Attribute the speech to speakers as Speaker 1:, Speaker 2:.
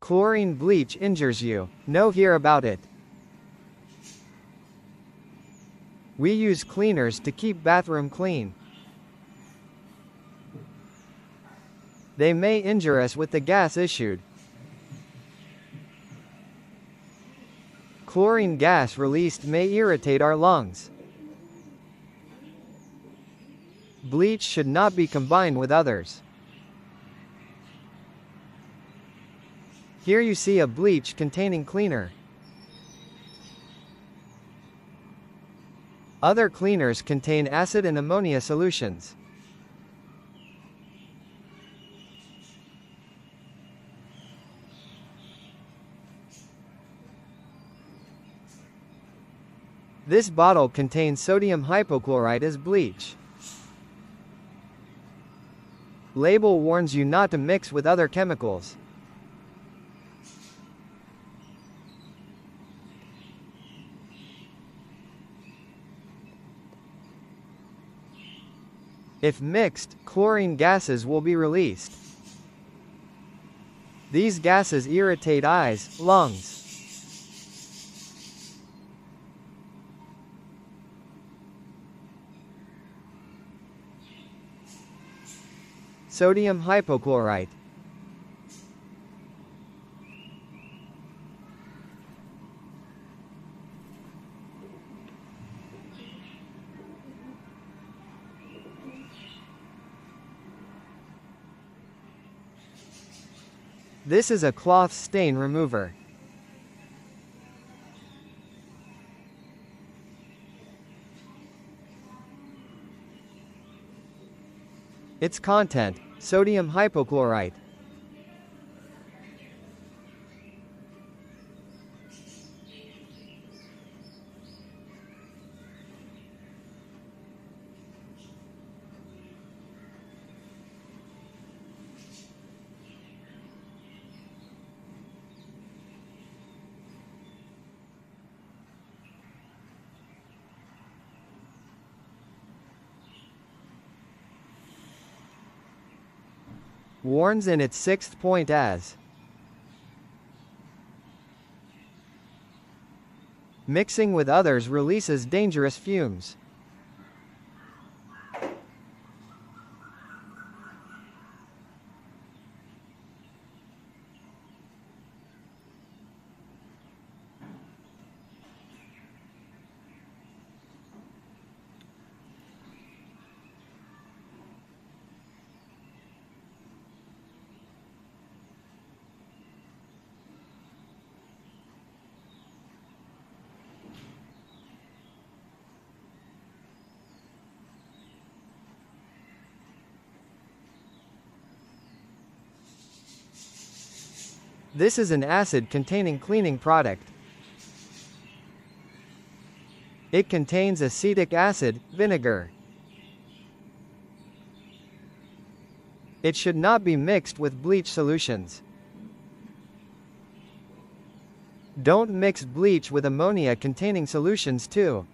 Speaker 1: Chlorine bleach injures you. No hear about it. We use cleaners to keep bathroom clean. They may injure us with the gas issued. Chlorine gas released may irritate our lungs. Bleach should not be combined with others. Here you see a bleach containing cleaner. Other cleaners contain acid and ammonia solutions. This bottle contains sodium hypochlorite as bleach. Label warns you not to mix with other chemicals. If mixed, chlorine gases will be released. These gases irritate eyes, lungs. Sodium hypochlorite. This is a cloth stain remover. Its content: sodium hypochlorite. Warns in its sixth point as mixing with others releases dangerous fumes. This is an acid-containing cleaning product. It contains acetic acid, vinegar. It should not be mixed with bleach solutions. Don't mix bleach with ammonia-containing solutions too.